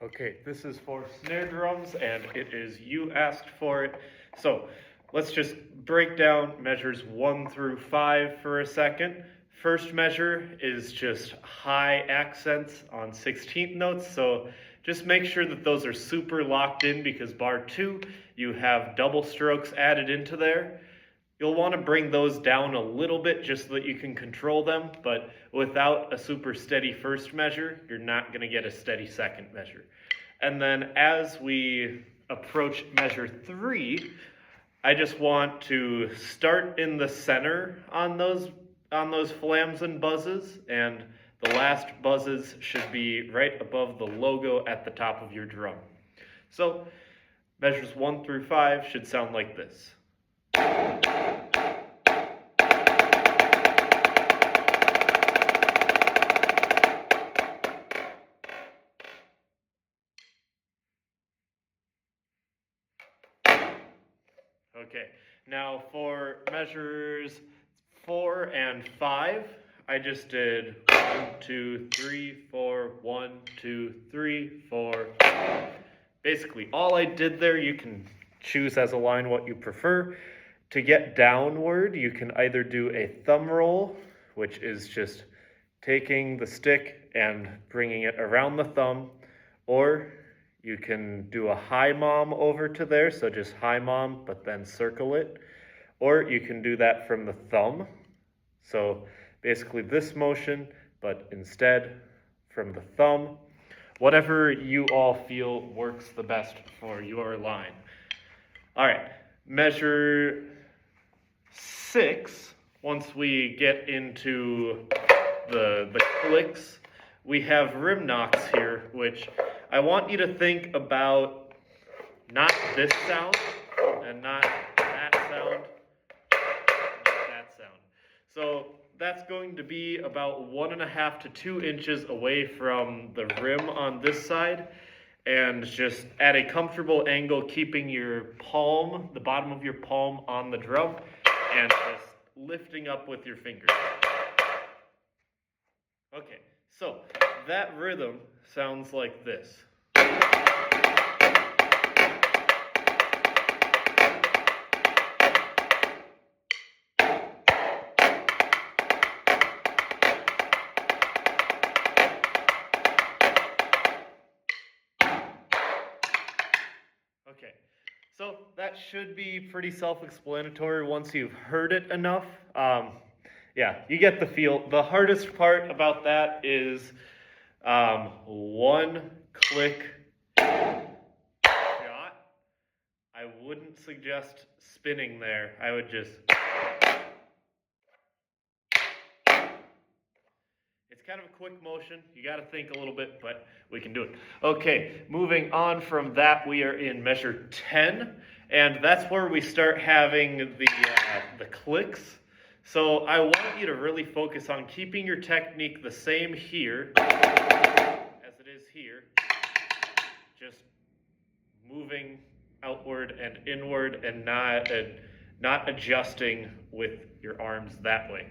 Okay, this is for snare drums, and it is You Asked For It. So let's just break down measures 1 through 5 for a second. First measure is just high accents on 16th notes, so just make sure that those are super locked in, because bar 2, you have double strokes added into there. You'll want to bring those down a little bit just so that you can control them, but without a super steady first measure, you're not going to get a steady second measure. And then as we approach measure 3, I just want to start in the center on those flams and buzzes, and the last buzzes should be right above the logo at the top of your drum. So measures 1 through 5 should sound like this. Okay, now for measures 4 and 5, I just did 1, 2, 3, 4, 1, 2, 3, 4. Basically, all I did there, you can choose as a line what you prefer. To get downward, you can either do a thumb roll, which is just taking the stick and bringing it around the thumb, or you can do a high mom over to there, so just high mom, but then circle it. Or you can do that from the thumb. So basically this motion, but instead from the thumb. Whatever you all feel works the best for your line. All right, measure 6, once we get into the clicks, we have rim knocks here, which I want you to think about not this sound, and not that sound, not that sound. So that's going to be about 1.5 to 2 inches away from the rim on this side, and just at a comfortable angle, keeping your palm, the bottom of your palm on the drum, and just lifting up with your fingers. Okay, so that rhythm sounds like this. Okay, so that should be pretty self-explanatory once you've heard it enough. Yeah, you get the feel. The hardest part about that is one click shot. I wouldn't suggest spinning there. I would just... It's kind of a quick motion. You got to think a little bit, but we can do it. Okay, moving on from that, we are in measure 10, and that's where we start having the clicks. So I want you to really focus on keeping your technique the same here as it is here, just moving outward and inward, and not adjusting with your arms that way.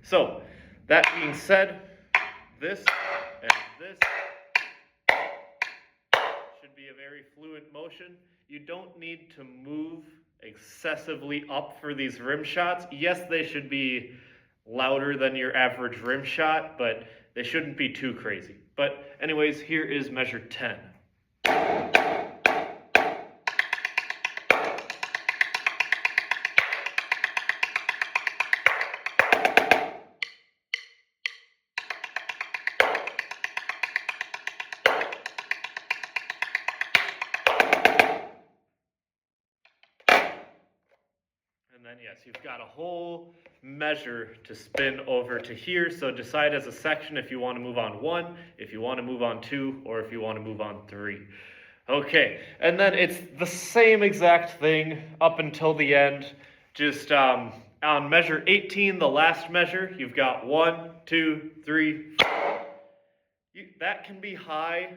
So that being said, this and this should be a very fluent motion. You don't need to move excessively up for these rim shots. Yes, they should be louder than your average rim shot, but they shouldn't be too crazy. But anyways, here is measure 10. And then yes, you've got a whole measure to spin over to here, so decide as a section if you want to move on 1, if you want to move on 2, or if you want to move on 3. Okay, and then it's the same exact thing up until the end, just on measure 18, the last measure, you've got 1, 2, 3, 4. That can be high,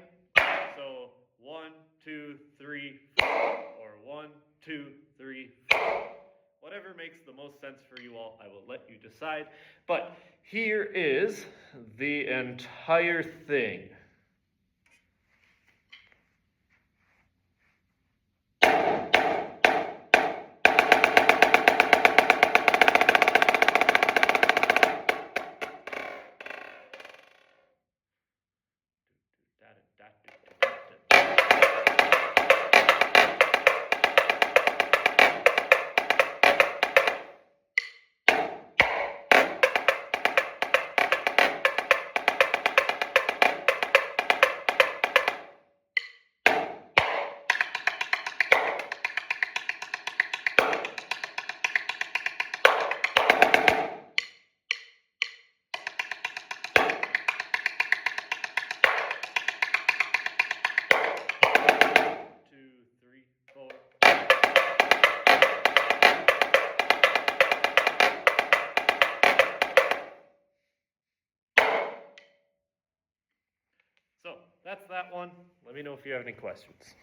so 1, 2, 3, 4, or 1, 2, 3, 4. Whatever makes the most sense for you all, I will let you decide. But here is the entire thing. Let me know if you have any questions.